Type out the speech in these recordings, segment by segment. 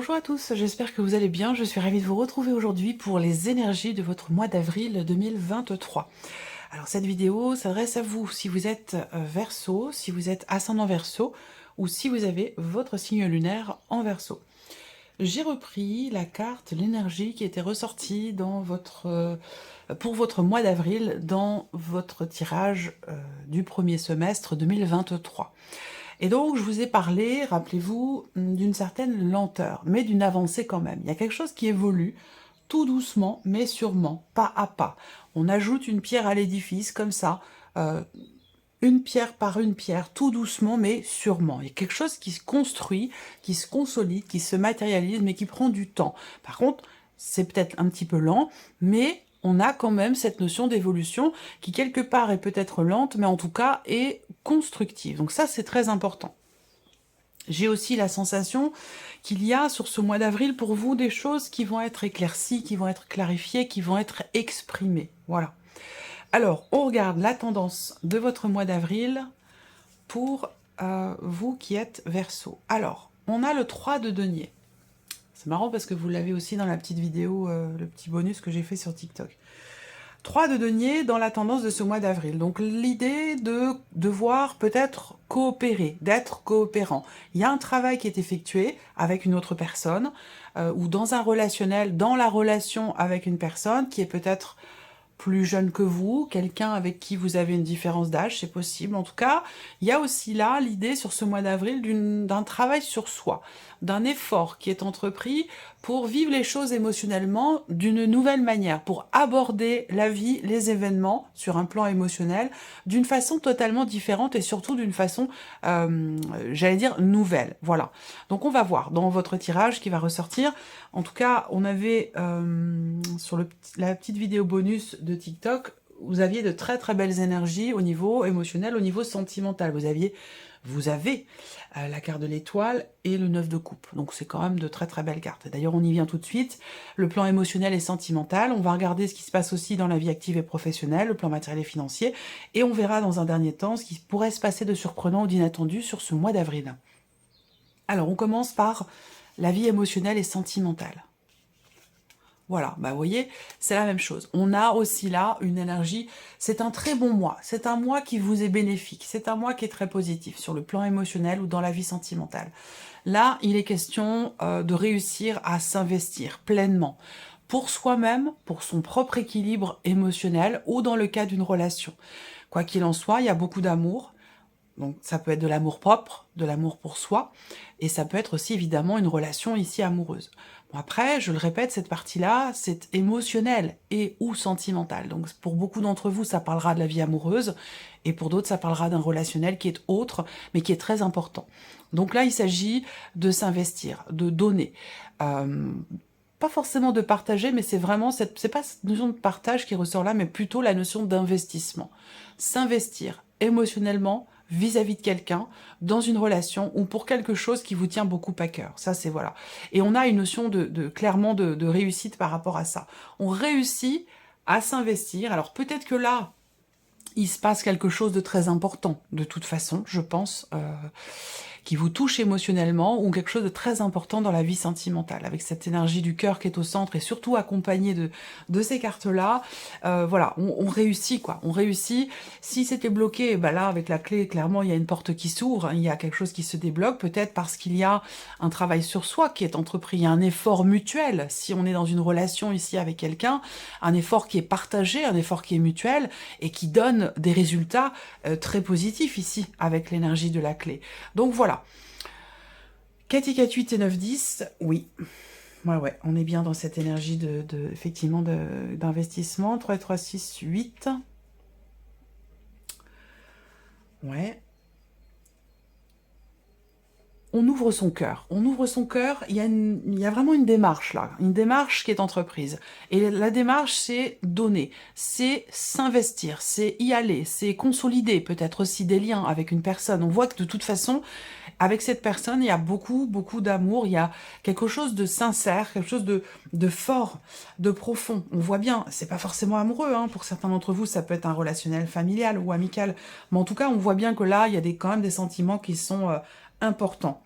Bonjour à tous, j'espère que vous allez bien. Je suis ravie de vous retrouver aujourd'hui pour les énergies de votre mois d'avril 2023. Alors cette vidéo s'adresse à vous si vous êtes Verseau, si vous êtes ascendant Verseau ou si vous avez votre signe lunaire en Verseau. J'ai repris la carte, l'énergie qui était ressortie dans pour votre mois d'avril dans votre tirage du premier semestre 2023. Et donc, je vous ai parlé, rappelez-vous, d'une certaine lenteur, mais d'une avancée quand même. Il y a quelque chose qui évolue, tout doucement, mais sûrement, pas à pas. On ajoute une pierre à l'édifice, comme ça, une pierre par une pierre, tout doucement, mais sûrement. Il y a quelque chose qui se construit, qui se consolide, qui se matérialise, mais qui prend du temps. Par contre, c'est peut-être un petit peu lent, mais on a quand même cette notion d'évolution qui, quelque part, est peut-être lente, mais en tout cas, est constructive. Donc ça, c'est très important. J'ai aussi la sensation qu'il y a sur ce mois d'avril pour vous des choses qui vont être éclaircies, qui vont être clarifiées, qui vont être exprimées. Voilà. Alors, on regarde la tendance de votre mois d'avril pour vous qui êtes Verseau. Alors, on a le 3 de denier. C'est marrant parce que vous l'avez aussi dans la petite vidéo, le petit bonus que j'ai fait sur TikTok. 3 de denier dans la tendance de ce mois d'avril. Donc l'idée de devoir peut-être coopérer, d'être coopérant. Il y a un travail qui est effectué avec une autre personne ou dans un relationnel, dans la relation avec une personne qui est peut-être plus jeune que vous, quelqu'un avec qui vous avez une différence d'âge, c'est possible. En tout cas, il y a aussi là l'idée sur ce mois d'avril d'un travail sur soi, d'un effort qui est entrepris pour vivre les choses émotionnellement d'une nouvelle manière, pour aborder la vie, les événements sur un plan émotionnel d'une façon totalement différente et surtout d'une façon, j'allais dire, nouvelle. Voilà. Donc on va voir dans votre tirage qui va ressortir. En tout cas, on avait sur la petite vidéo bonus de TikTok, vous aviez de très très belles énergies au niveau émotionnel, au niveau sentimental. Vous avez la carte de l'étoile et le 9 de coupe. Donc c'est quand même de très très belles cartes. D'ailleurs, on y vient tout de suite. Le plan émotionnel et sentimental. On va regarder ce qui se passe aussi dans la vie active et professionnelle, le plan matériel et financier. Et on verra dans un dernier temps ce qui pourrait se passer de surprenant ou d'inattendu sur ce mois d'avril. Alors, on commence par la vie émotionnelle et sentimentale. Voilà, bah vous voyez, c'est la même chose. On a aussi là une énergie, c'est un très bon mois, c'est un mois qui vous est bénéfique, c'est un mois qui est très positif sur le plan émotionnel ou dans la vie sentimentale. Là, il est question de réussir à s'investir pleinement pour soi-même, pour son propre équilibre émotionnel ou dans le cas d'une relation. Quoi qu'il en soit, il y a beaucoup d'amour. Donc ça peut être de l'amour propre, de l'amour pour soi, et ça peut être aussi évidemment une relation ici amoureuse. Bon, après, je le répète, cette partie-là, c'est émotionnel et ou sentimental. Donc pour beaucoup d'entre vous, ça parlera de la vie amoureuse, et pour d'autres, ça parlera d'un relationnel qui est autre, mais qui est très important. Donc là, il s'agit de s'investir, de donner. Pas forcément de partager, mais c'est vraiment, c'est pas cette notion de partage qui ressort là, mais plutôt la notion d'investissement. S'investir émotionnellement, vis-à-vis de quelqu'un, dans une relation ou pour quelque chose qui vous tient beaucoup à cœur. Ça, c'est voilà. Et on a une notion clairement de réussite par rapport à ça. On réussit à s'investir. Alors peut-être que là, il se passe quelque chose de très important, de toute façon, je pense, qui vous touche émotionnellement, ou quelque chose de très important dans la vie sentimentale, avec cette énergie du cœur qui est au centre, et surtout accompagnée de ces cartes-là. Voilà, on réussit, quoi. On réussit. Si c'était bloqué, bah là, avec la clé, clairement, il y a une porte qui s'ouvre, hein, il y a quelque chose qui se débloque, peut-être parce qu'il y a un travail sur soi qui est entrepris, il y a un effort mutuel. Si on est dans une relation ici avec quelqu'un, un effort qui est partagé, un effort qui est mutuel, et qui donne des résultats très positifs ici, avec l'énergie de la clé. Donc voilà. 4 et 4, 8 et 9, 10, oui. Ouais, on est bien dans cette énergie effectivement d'investissement. 3, 3, 6, 8. Ouais. On ouvre son cœur. On ouvre son cœur, il y a vraiment une démarche là, une démarche qui est entreprise. Et la démarche, c'est donner, c'est s'investir, c'est y aller, c'est consolider peut-être aussi des liens avec une personne. On voit que de toute façon, avec cette personne, il y a beaucoup, beaucoup d'amour, il y a quelque chose de sincère, quelque chose de fort, de profond. On voit bien, c'est pas forcément amoureux, hein. Pour certains d'entre vous, ça peut être un relationnel familial ou amical. Mais en tout cas, on voit bien que là, il y a quand même des sentiments qui sont importants.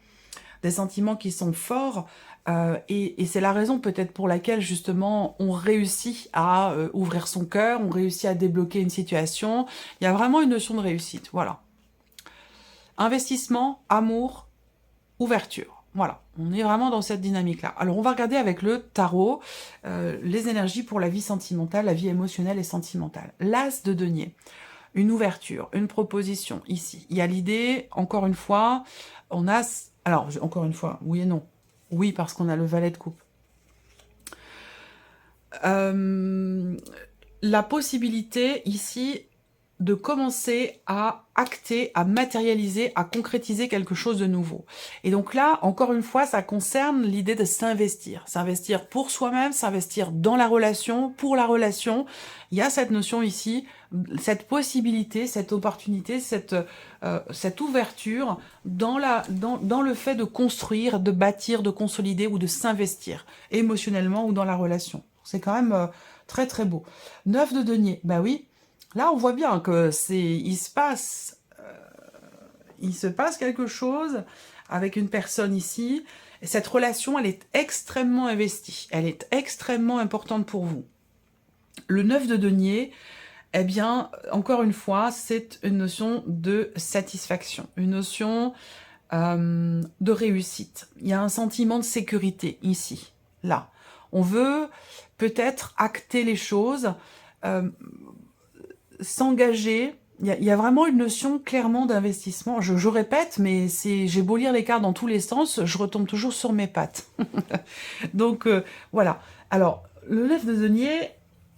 des sentiments qui sont forts, et c'est la raison peut-être pour laquelle justement on réussit à ouvrir son cœur, on réussit à débloquer une situation. Il y a vraiment une notion de réussite, voilà. Investissement, amour, ouverture. Voilà, on est vraiment dans cette dynamique-là. Alors, on va regarder avec le tarot les énergies pour la vie sentimentale, la vie émotionnelle et sentimentale. L'as de denier, une ouverture, une proposition, ici. Il y a l'idée, encore une fois, on a... Alors, encore une fois, oui et non. Oui, parce qu'on a le valet de coupe. La possibilité, ici, de commencer à acter, à matérialiser, à concrétiser quelque chose de nouveau. Et donc là, encore une fois, ça concerne l'idée de s'investir. S'investir pour soi-même, s'investir dans la relation, pour la relation. Il y a cette notion ici, cette possibilité, cette opportunité, cette ouverture dans le fait de construire, de bâtir, de consolider ou de s'investir émotionnellement ou dans la relation. C'est quand même très très beau. 9 de denier, bah oui. Là, on voit bien que il se passe quelque chose avec une personne ici. Et cette relation, elle est extrêmement investie. Elle est extrêmement importante pour vous. Le 9 de denier, eh bien, encore une fois, c'est une notion de satisfaction, une notion de réussite. Il y a un sentiment de sécurité ici, là. On veut peut-être acter les choses, s'engager. Il y a vraiment une notion clairement d'investissement. Je répète, mais j'ai beau lire les cartes dans tous les sens, je retombe toujours sur mes pattes. Donc voilà. Alors, le 9 de denier,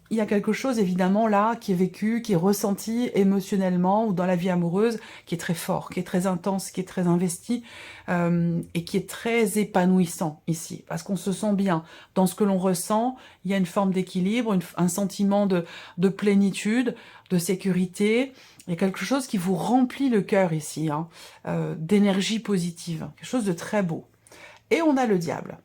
il y a quelque chose évidemment là qui est vécu, qui est ressenti émotionnellement ou dans la vie amoureuse, qui est très fort, qui est très intense, qui est très investi et qui est très épanouissant ici, parce qu'on se sent bien dans ce que l'on ressent. Il y a une forme d'équilibre, un sentiment de plénitude, de sécurité. Il y a quelque chose qui vous remplit le cœur ici, hein, d'énergie positive, quelque chose de très beau. Et on a le diable.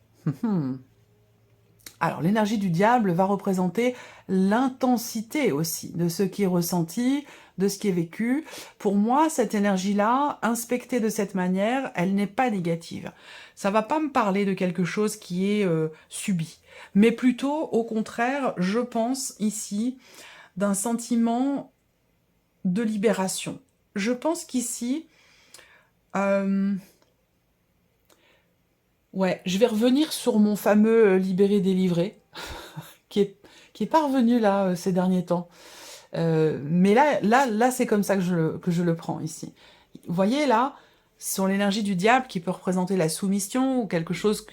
Alors, l'énergie du diable va représenter l'intensité aussi de ce qui est ressenti, de ce qui est vécu. Pour moi, cette énergie-là, inspectée de cette manière, elle n'est pas négative. Ça va pas me parler de quelque chose qui est subi, mais plutôt, au contraire, je pense ici d'un sentiment de libération. Je pense qu'ici... ouais, je vais revenir sur mon fameux libéré-délivré, qui est pas revenu là ces derniers temps. Mais là c'est comme ça que je le prends ici. Vous voyez là, sur l'énergie du diable qui peut représenter la soumission ou quelque chose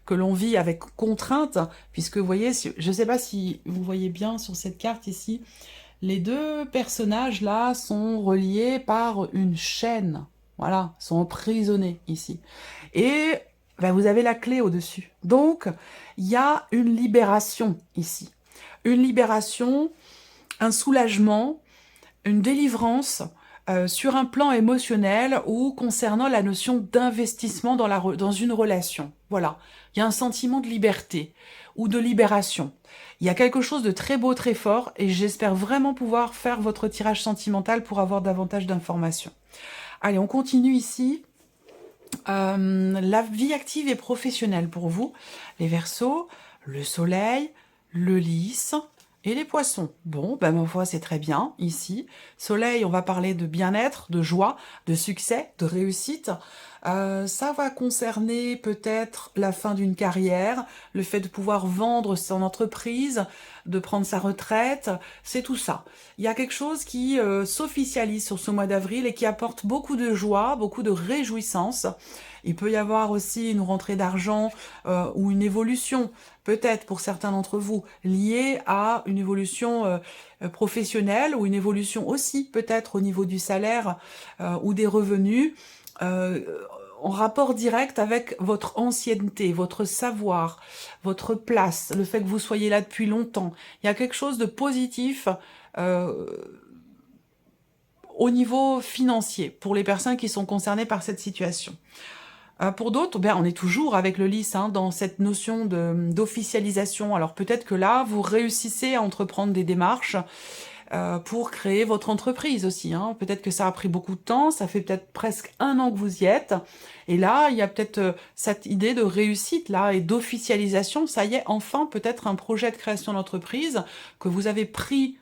que l'on vit avec contrainte, puisque vous voyez, je ne sais pas si vous voyez bien sur cette carte ici, les deux personnages là sont reliés par une chaîne, voilà, sont emprisonnés ici. Et ben, vous avez la clé au-dessus. Donc, il y a une libération ici. Une libération, un soulagement, une délivrance sur un plan émotionnel ou concernant la notion d'investissement dans une relation. Voilà, il y a un sentiment de liberté ou de libération. Il y a quelque chose de très beau, très fort, et j'espère vraiment pouvoir faire votre tirage sentimental pour avoir davantage d'informations. Allez, on continue ici. La vie active et professionnelle pour vous, les Verseaux, le Soleil, le Lys et les Poissons. Bon, ben ma foi, c'est très bien ici. Soleil, on va parler de bien-être, de joie, de succès, de réussite. Ça va concerner peut-être la fin d'une carrière, le fait de pouvoir vendre son entreprise, de prendre sa retraite, c'est tout ça. Il y a quelque chose qui s'officialise sur ce mois d'avril et qui apporte beaucoup de joie, beaucoup de réjouissance. Il peut y avoir aussi une rentrée d'argent ou une évolution, peut-être pour certains d'entre vous, liée à une évolution professionnelle ou une évolution aussi peut-être au niveau du salaire ou des revenus, en rapport direct avec votre ancienneté, votre savoir, votre place, le fait que vous soyez là depuis longtemps. Il y a quelque chose de positif au niveau financier pour les personnes qui sont concernées par cette situation. Pour d'autres, ben, on est toujours avec le Lys hein, dans cette notion d'officialisation. Alors peut-être que là, vous réussissez à entreprendre des démarches pour créer votre entreprise aussi, hein. Peut-être que ça a pris beaucoup de temps, ça fait peut-être presque 1 an que vous y êtes, et là, il y a peut-être cette idée de réussite, là, et d'officialisation. Ça y est, enfin, peut-être un projet de création d'entreprise que vous avez pris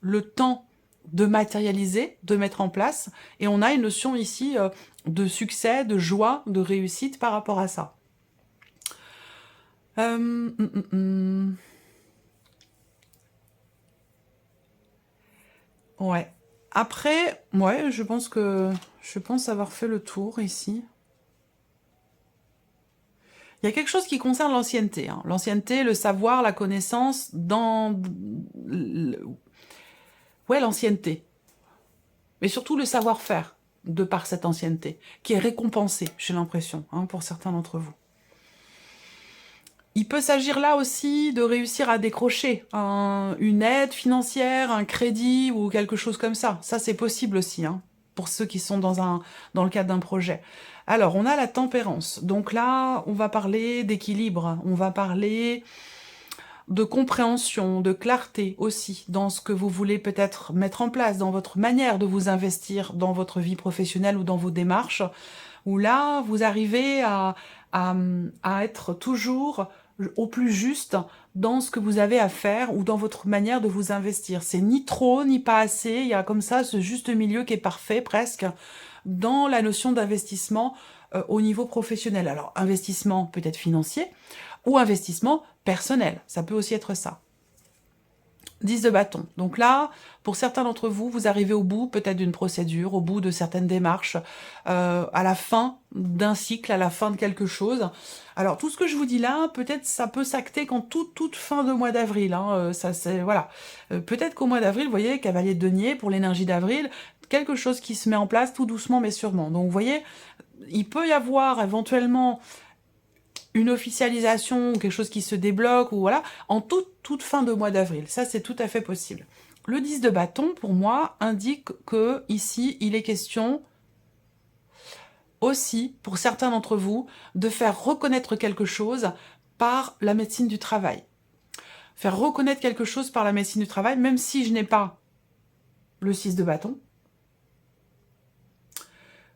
le temps de matérialiser, de mettre en place, et on a une notion ici de succès, de joie, de réussite par rapport à ça. Ouais. Après, ouais, je pense avoir fait le tour ici. Il y a quelque chose qui concerne l'ancienneté, hein. L'ancienneté, le savoir, la connaissance, ouais, l'ancienneté. Mais surtout le savoir-faire, de par cette ancienneté, qui est récompensé, j'ai l'impression, hein, pour certains d'entre vous. Il peut s'agir là aussi de réussir à décrocher une aide financière, un crédit ou quelque chose comme ça. Ça, c'est possible aussi, hein, pour ceux qui sont dans le cadre d'un projet. Alors, on a la tempérance. Donc là, on va parler d'équilibre, on va parler de compréhension, de clarté aussi, dans ce que vous voulez peut-être mettre en place, dans votre manière de vous investir dans votre vie professionnelle ou dans vos démarches, où là, vous arrivez à être toujours au plus juste dans ce que vous avez à faire ou dans votre manière de vous investir. C'est ni trop, ni pas assez, il y a comme ça ce juste milieu qui est parfait presque dans la notion d'investissement au niveau professionnel. Alors, investissement peut-être financier ou investissement personnel, ça peut aussi être ça. 10 de bâton. Donc là, pour certains d'entre vous, vous arrivez au bout peut-être d'une procédure, au bout de certaines démarches, à la fin d'un cycle, à la fin de quelque chose. Alors tout ce que je vous dis là, peut-être ça peut s'acter qu'en toute fin de mois d'avril. Hein, ça c'est voilà. Peut-être qu'au mois d'avril, vous voyez, cavalier de denier pour l'énergie d'avril, quelque chose qui se met en place tout doucement mais sûrement. Donc vous voyez, il peut y avoir éventuellement une officialisation, quelque chose qui se débloque, ou voilà, en toute fin de mois d'avril. Ça, c'est tout à fait possible. Le 10 de bâton, pour moi, indique que ici, il est question aussi, pour certains d'entre vous, de faire reconnaître quelque chose par la médecine du travail. Faire reconnaître quelque chose par la médecine du travail, même si je n'ai pas le 6 de bâton,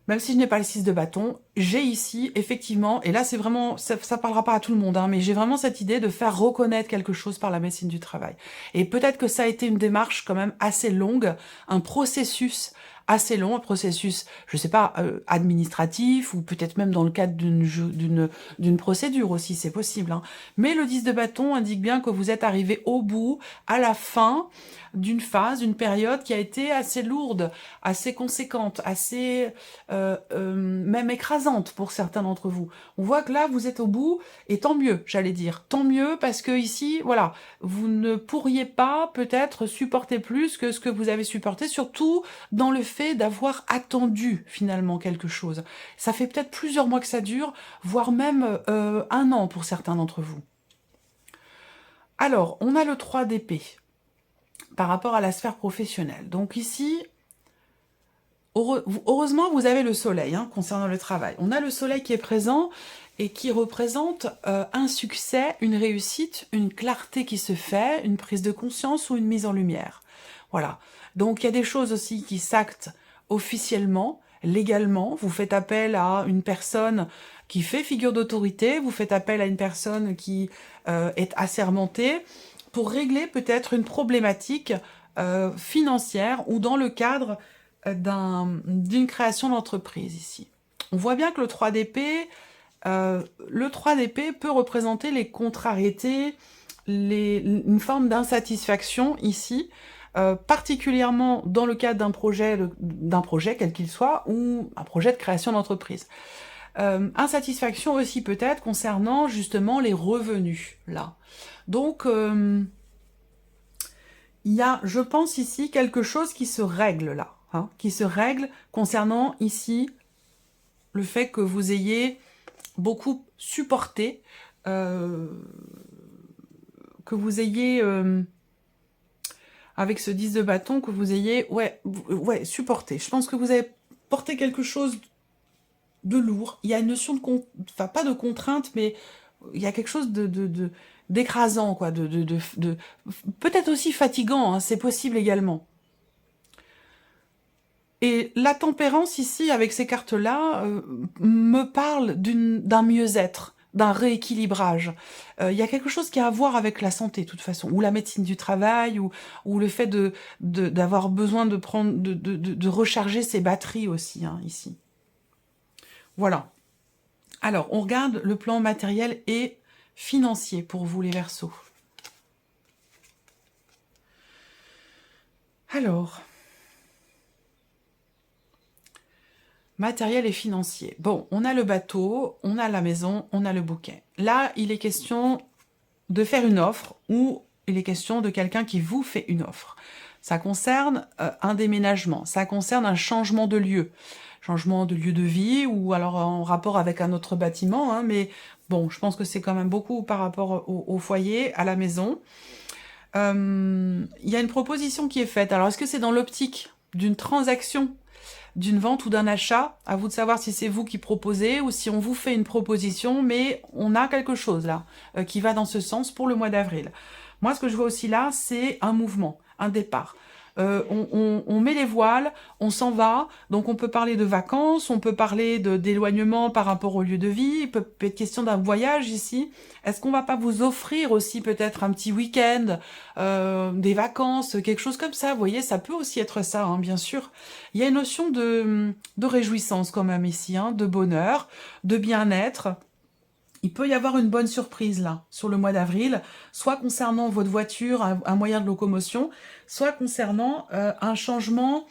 même si je n'ai pas le 6 de bâton, j'ai ici, effectivement, et là c'est vraiment, ça parlera pas à tout le monde, hein, mais j'ai vraiment cette idée de faire reconnaître quelque chose par la médecine du travail. Et peut-être que ça a été une démarche quand même assez longue, un processus assez long, un processus, je sais pas, administratif, ou peut-être même dans le cadre d'une procédure aussi, c'est possible. Hein. Mais le 10 de bâton indique bien que vous êtes arrivé au bout, à la fin d'une phase, d'une période qui a été assez lourde, assez conséquente, assez même écrasante pour certains d'entre vous. On voit que là, vous êtes au bout, et tant mieux, j'allais dire. Tant mieux, parce que ici, voilà, vous ne pourriez pas peut-être supporter plus que ce que vous avez supporté, surtout dans le fait d'avoir attendu finalement quelque chose. Ça fait peut-être plusieurs mois que ça dure, voire même 1 an pour certains d'entre vous. Alors, on a le 3 d'épée par rapport à la sphère professionnelle. Donc ici, heureusement, vous avez le soleil hein, concernant le travail. On a le soleil qui est présent et qui représente un succès, une réussite, une clarté qui se fait, une prise de conscience ou une mise en lumière. Voilà. Donc il y a des choses aussi qui s'actent officiellement, légalement. Vous faites appel à une personne qui fait figure d'autorité, vous faites appel à une personne qui est assermentée pour régler peut-être une problématique financière ou dans le cadre d'une création d'entreprise ici. On voit bien que le 3 d'épée, peut représenter les contrariétés, une forme d'insatisfaction ici, particulièrement dans le cadre d'un projet quel qu'il soit, ou un projet de création d'entreprise. Insatisfaction aussi peut-être concernant justement les revenus, là. Donc, il y a, je pense ici, quelque chose qui se règle là, hein, qui se règle concernant ici le fait que vous ayez beaucoup supporté, que vous ayez, avec ce 10 de bâton, que vous ayez, ouais, supporté. Je pense que vous avez porté quelque chose de lourd. Il y a une notion de, enfin pas de contrainte, mais il y a quelque chose d'écrasant, quoi, peut-être aussi fatigant, hein, c'est possible également. Et la tempérance ici, avec ces cartes-là, me parle d'un mieux-être, d'un rééquilibrage. Il y a quelque chose qui a à voir avec la santé, de toute façon, ou la médecine du travail, ou le fait d'avoir besoin de prendre, de recharger ses batteries aussi, hein, ici. Voilà. Alors, on regarde le plan matériel et financier pour vous, les Verseaux. Alors... matériel et financier. Bon, on a le bateau, on a la maison, on a le bouquet. Là, il est question de faire une offre ou il est question de quelqu'un qui vous fait une offre. Ça concerne un déménagement, ça concerne un changement de lieu de vie ou alors en rapport avec un autre bâtiment, hein, mais bon, je pense que c'est quand même beaucoup par rapport au foyer, à la maison. Il y a une proposition qui est faite. Alors, est-ce que c'est dans l'optique d'une transaction, d'une vente ou d'un achat? À vous de savoir si c'est vous qui proposez ou si on vous fait une proposition, mais on a quelque chose là qui va dans ce sens pour le mois d'avril. Moi, ce que je vois aussi là, c'est un mouvement, un départ. On met les voiles, on s'en va, donc on peut parler de vacances, on peut parler d'éloignement par rapport au lieu de vie, il peut être question d'un voyage ici. Est-ce qu'on va pas vous offrir aussi peut-être un petit week-end, des vacances, quelque chose comme ça? Vous voyez, ça peut aussi être ça, hein, bien sûr. Il y a une notion de réjouissance quand même ici, hein, de bonheur, de bien-être. Il peut y avoir une bonne surprise là, sur le mois d'avril, soit concernant votre voiture, un moyen de locomotion, soit concernant un changement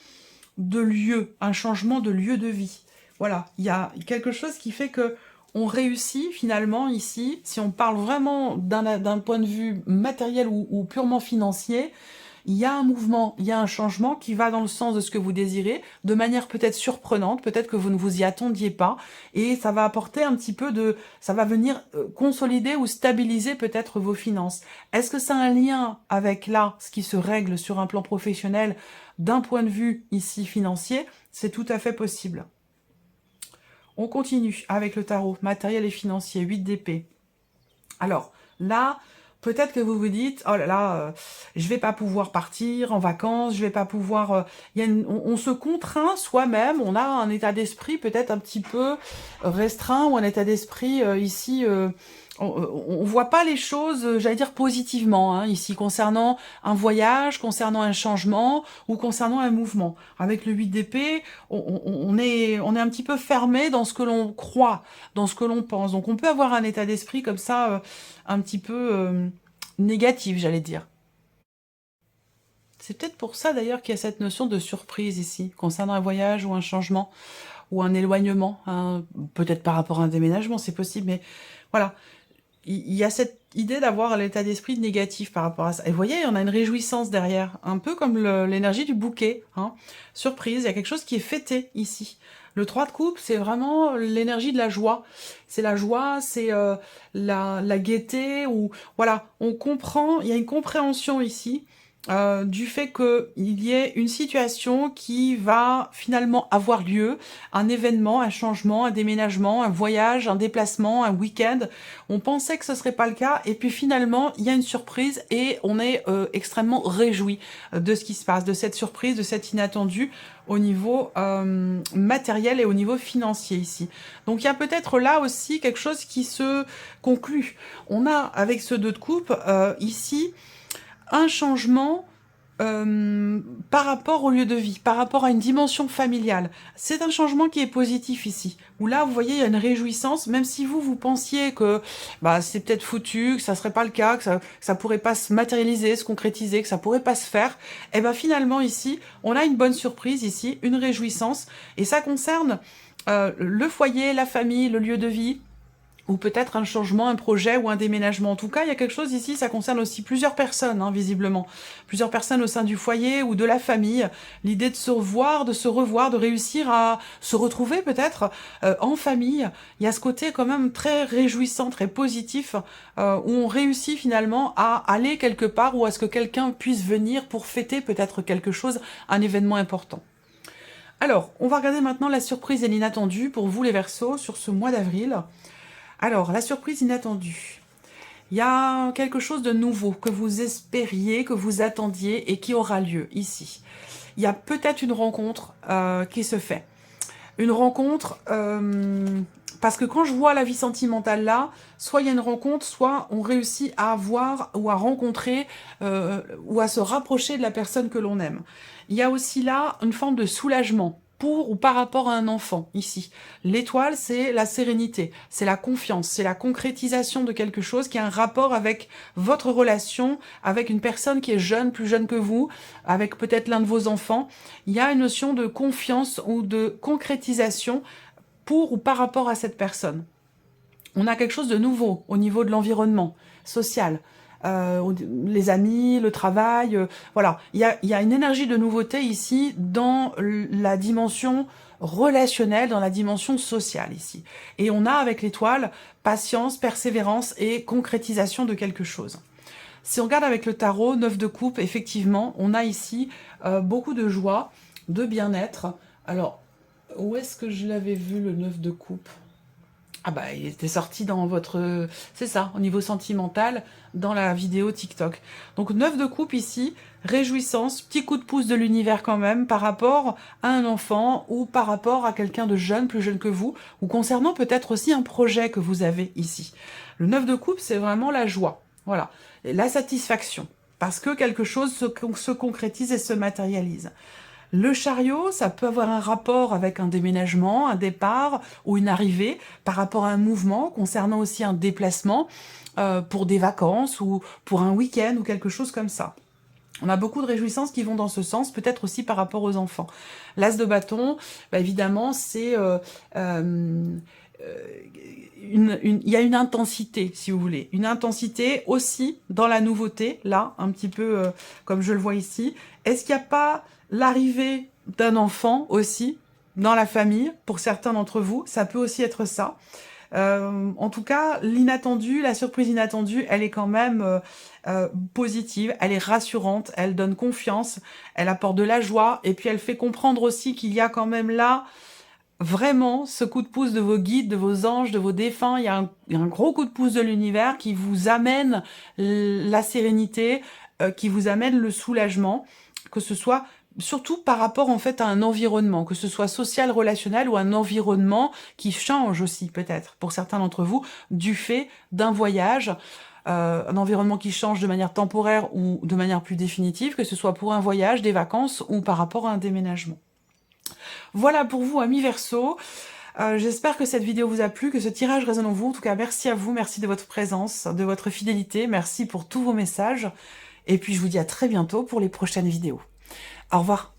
de lieu, un changement de lieu de vie. Voilà, il y a quelque chose qui fait que on réussit finalement ici, si on parle vraiment d'un point de vue matériel ou purement financier, il y a un mouvement, il y a un changement qui va dans le sens de ce que vous désirez, de manière peut-être surprenante, peut-être que vous ne vous y attendiez pas, et ça va apporter un petit peu de... ça va venir consolider ou stabiliser peut-être vos finances. Est-ce que ça a un lien avec là, ce qui se règle sur un plan professionnel, d'un point de vue ici financier? C'est tout à fait possible. On continue avec le tarot, matériel et financier, 8 d'épée. Alors, là... peut-être que vous vous dites, oh là là, je vais pas pouvoir partir en vacances, je vais pas pouvoir... on se contraint soi-même, on a un état d'esprit peut-être un petit peu restreint, ou un état d'esprit ici... on voit pas les choses, j'allais dire positivement, hein, ici, concernant un voyage, concernant un changement, ou concernant un mouvement. Avec le 8 d'épée, on est un petit peu fermé dans ce que l'on croit, dans ce que l'on pense. Donc on peut avoir un état d'esprit comme ça, un petit peu négatif, j'allais dire. C'est peut-être pour ça d'ailleurs qu'il y a cette notion de surprise ici, concernant un voyage ou un changement, ou un éloignement, hein, peut-être par rapport à un déménagement, c'est possible, mais voilà. Il y a cette idée d'avoir l'état d'esprit négatif par rapport à ça. Et vous voyez, on a une réjouissance derrière, un peu comme l'énergie du bouquet. Hein. Surprise, il y a quelque chose qui est fêté ici. Le 3 de coupe, c'est vraiment l'énergie de la joie. C'est la joie, c'est la gaieté, ou voilà, on comprend, il y a une compréhension ici du fait qu'il y ait une situation qui va finalement avoir lieu, un événement, un changement, un déménagement, un voyage, un déplacement, un week-end. On pensait que ce serait pas le cas, et puis finalement, il y a une surprise, et on est extrêmement réjoui de ce qui se passe, de cette surprise, de cet inattendu au niveau matériel et au niveau financier ici. Donc il y a peut-être là aussi quelque chose qui se conclut. On a, avec ce 2 de coupe, ici, un changement par rapport au lieu de vie, par rapport à une dimension familiale. C'est un changement qui est positif ici, où là, vous voyez, il y a une réjouissance, même si vous pensiez que bah, c'est peut-être foutu, que ça serait pas le cas, que ça pourrait pas se matérialiser, se concrétiser, que ça pourrait pas se faire, et ben finalement ici, on a une bonne surprise ici, une réjouissance, et ça concerne le foyer, la famille, le lieu de vie, ou peut-être un changement, un projet ou un déménagement. En tout cas, il y a quelque chose ici, ça concerne aussi plusieurs personnes, hein, visiblement. Plusieurs personnes au sein du foyer ou de la famille. L'idée de se revoir, de réussir à se retrouver peut-être en famille. Il y a ce côté quand même très réjouissant, très positif, où on réussit finalement à aller quelque part, ou à ce que quelqu'un puisse venir pour fêter peut-être quelque chose, un événement important. Alors, on va regarder maintenant la surprise et l'inattendu pour vous les Verseaux sur ce mois d'avril. Alors, la surprise inattendue. Il y a quelque chose de nouveau que vous espériez, que vous attendiez et qui aura lieu ici. il y a peut-être une rencontre qui se fait. Une rencontre, parce que quand je vois la vie sentimentale là, soit il y a une rencontre, soit on réussit à avoir ou à rencontrer ou à se rapprocher de la personne que l'on aime. Il y a aussi là une forme de soulagement pour ou par rapport à un enfant, ici. L'étoile, c'est la sérénité, c'est la confiance, c'est la concrétisation de quelque chose qui a un rapport avec votre relation, avec une personne qui est jeune, plus jeune que vous, avec peut-être l'un de vos enfants. Il y a une notion de confiance ou de concrétisation pour ou par rapport à cette personne. On a quelque chose de nouveau au niveau de l'environnement social. Les amis, le travail, voilà. Il y a une énergie de nouveauté ici dans la dimension relationnelle, dans la dimension sociale ici. Et on a avec l'étoile patience, persévérance et concrétisation de quelque chose. Si on regarde avec le tarot, 9 de coupe, effectivement, on a ici beaucoup de joie, de bien-être. Alors, où est-ce que je l'avais vu, le 9 de coupe? Ah bah, il était sorti dans votre... C'est ça, au niveau sentimental, dans la vidéo TikTok. Donc 9 de coupe ici, réjouissance, petit coup de pouce de l'univers quand même, par rapport à un enfant ou par rapport à quelqu'un de jeune, plus jeune que vous, ou concernant peut-être aussi un projet que vous avez ici. Le 9 de coupe, c'est vraiment la joie, voilà, et la satisfaction, parce que quelque chose se concrétise et se matérialise. Le chariot, ça peut avoir un rapport avec un déménagement, un départ ou une arrivée par rapport à un mouvement, concernant aussi un déplacement pour des vacances ou pour un week-end ou quelque chose comme ça. On a beaucoup de réjouissances qui vont dans ce sens, peut-être aussi par rapport aux enfants. L'as de bâton, bah évidemment, c'est... il y a une intensité, si vous voulez. Une intensité aussi dans la nouveauté, là, un petit peu comme je le vois ici. Est-ce qu'il n'y a pas l'arrivée d'un enfant aussi dans la famille, pour certains d'entre vous? Ça peut aussi être ça. En tout cas, l'inattendu, la surprise inattendue, elle est quand même positive, elle est rassurante, elle donne confiance, elle apporte de la joie, et puis elle fait comprendre aussi qu'il y a quand même là vraiment ce coup de pouce de vos guides, de vos anges, de vos défunts. Il y a un gros coup de pouce de l'univers qui vous amène la sérénité, qui vous amène le soulagement, que ce soit surtout par rapport en fait à un environnement, que ce soit social, relationnel ou un environnement qui change aussi peut-être pour certains d'entre vous du fait d'un voyage, un environnement qui change de manière temporaire ou de manière plus définitive, que ce soit pour un voyage, des vacances ou par rapport à un déménagement. Voilà pour vous, amis Verseau. J'espère que cette vidéo vous a plu, que ce tirage résonne en vous. En tout cas, merci à vous, merci de votre présence, de votre fidélité, merci pour tous vos messages. Et puis, je vous dis à très bientôt pour les prochaines vidéos. Au revoir.